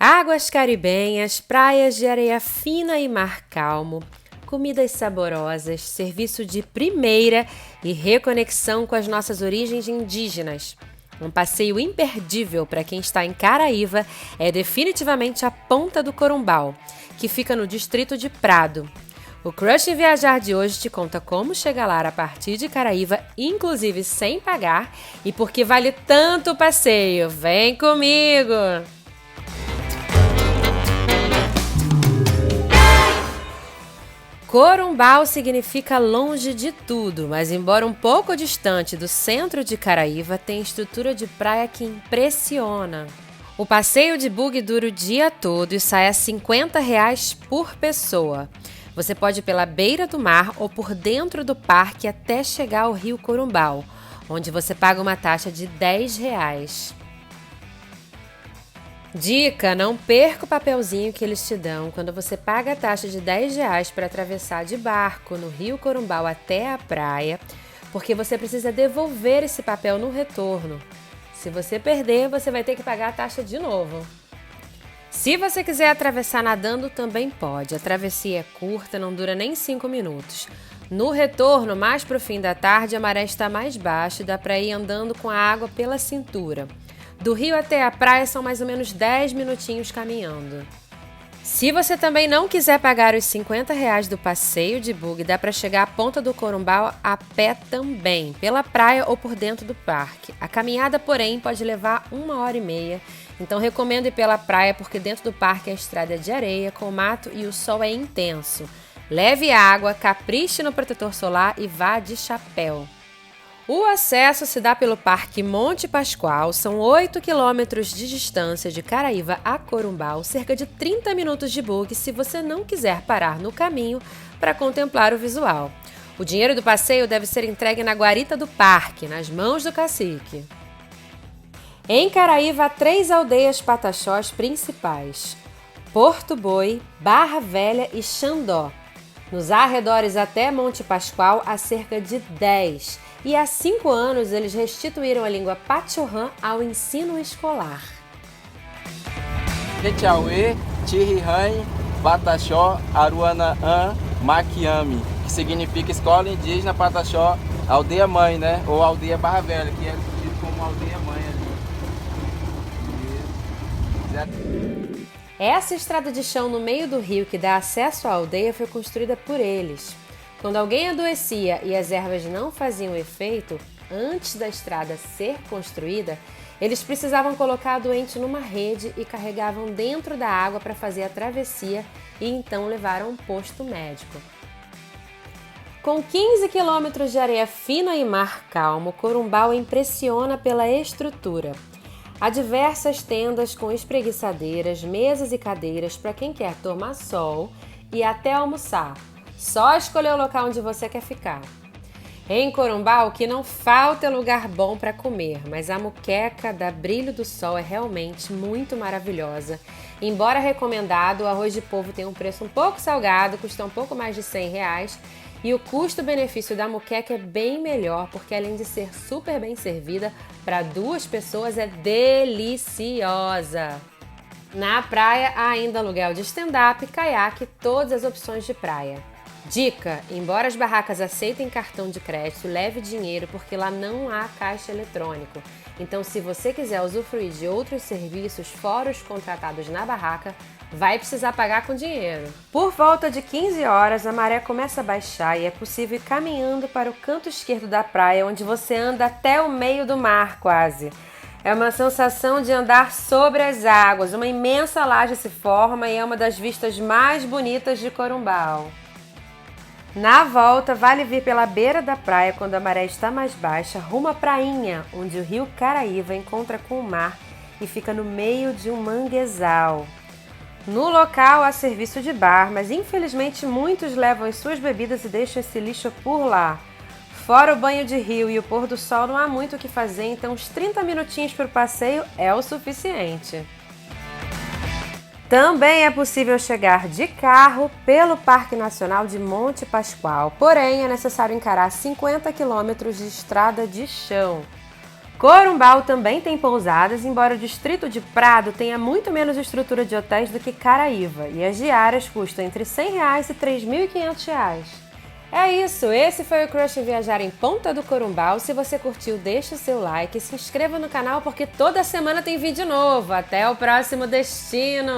Águas caribenhas, praias de areia fina e mar calmo, comidas saborosas, serviço de primeira e reconexão com as nossas origens indígenas. Um passeio imperdível para quem está em Caraíva é definitivamente a Ponta do Corumbau, que fica no distrito de Prado. O Crush em Viajar de hoje te conta como chegar lá a partir de Caraíva, inclusive sem pagar, e por que vale tanto o passeio. Vem comigo! Corumbau significa longe de tudo, mas embora um pouco distante do centro de Caraíva, tem estrutura de praia que impressiona. O passeio de buggy dura o dia todo e sai a R$ 50 por pessoa. Você pode ir pela beira do mar ou por dentro do parque até chegar ao rio Corumbau, onde você paga uma taxa de R$ 10. Dica: não perca o papelzinho que eles te dão quando você paga a taxa de R$ 10 para atravessar de barco no rio Corumbau até a praia, porque você precisa devolver esse papel no retorno. Se você perder, você vai ter que pagar a taxa de novo. Se você quiser atravessar nadando, também pode. A travessia é curta, não dura nem 5 minutos. No retorno, mais para o fim da tarde, a maré está mais baixa e dá para ir andando com a água pela cintura. Do rio até a praia são mais ou menos 10 minutinhos caminhando. Se você também não quiser pagar os R$ 50 do passeio de buggy, dá para chegar à Ponta do Corumbau a pé também, pela praia ou por dentro do parque. A caminhada, porém, pode levar 1h30, então recomendo ir pela praia porque dentro do parque a estrada é de areia, com mato e o sol é intenso. Leve água, capriche no protetor solar e vá de chapéu. O acesso se dá pelo Parque Monte Pascoal, são 8 quilômetros de distância de Caraíva a Corumbau, cerca de 30 minutos de buggy se você não quiser parar no caminho para contemplar o visual. O dinheiro do passeio deve ser entregue na guarita do parque, nas mãos do cacique. Em Caraíva há 3 aldeias pataxós principais: Porto Boi, Barra Velha e Xandó. Nos arredores até Monte Pascoal há cerca de 10, e há 5 anos eles restituíram a língua Pachorrã ao ensino escolar. Tchauê, Tirihãe, Pataxó, Aruanaã, Maquiame, que significa Escola Indígena Pataxó, Aldeia Mãe, né? Ou Aldeia Barra Velha, que é tido como Aldeia Mãe ali. Essa estrada de chão no meio do rio que dá acesso à aldeia foi construída por eles. Quando alguém adoecia e as ervas não faziam efeito, antes da estrada ser construída, eles precisavam colocar a doente numa rede e carregavam dentro da água para fazer a travessia e então levar a um posto médico. Com 15 quilômetros de areia fina e mar calmo, Corumbau impressiona pela estrutura. Há diversas tendas com espreguiçadeiras, mesas e cadeiras para quem quer tomar sol e até almoçar. Só escolher o local onde você quer ficar. Em Corumbau, o que não falta é lugar bom para comer, mas a muqueca da Brilho do Sol é realmente muito maravilhosa. Embora recomendado, o arroz de polvo tem um preço um pouco salgado, custa um pouco mais de R$ 100, e o custo-benefício da muqueca é bem melhor, porque além de ser super bem servida, para 2 pessoas é deliciosa. Na praia há ainda aluguel de stand-up, caiaque e todas as opções de praia. Dica: embora as barracas aceitem cartão de crédito, leve dinheiro porque lá não há caixa eletrônico. Então, se você quiser usufruir de outros serviços fora os contratados na barraca, vai precisar pagar com dinheiro. Por volta de 15 horas, a maré começa a baixar e é possível ir caminhando para o canto esquerdo da praia, onde você anda até o meio do mar quase. É uma sensação de andar sobre as águas. Uma imensa laje se forma e é uma das vistas mais bonitas de Corumbau. Na volta, vale vir pela beira da praia quando a maré está mais baixa, rumo à prainha, onde o rio Caraíva encontra com o mar e fica no meio de um manguezal. No local há serviço de bar, mas infelizmente muitos levam as suas bebidas e deixam esse lixo por lá. Fora o banho de rio e o pôr do sol, não há muito o que fazer, então uns 30 minutinhos para o passeio é o suficiente. Também é possível chegar de carro pelo Parque Nacional de Monte Pascoal, porém é necessário encarar 50 quilômetros de estrada de chão. Corumbau também tem pousadas, embora o distrito de Prado tenha muito menos estrutura de hotéis do que Caraíva, e as diárias custam entre R$100 e R$3.500. É isso, esse foi o Crush em Viajar em Ponta do Corumbau. Se você curtiu, deixa o seu like e se inscreva no canal porque toda semana tem vídeo novo. Até o próximo destino!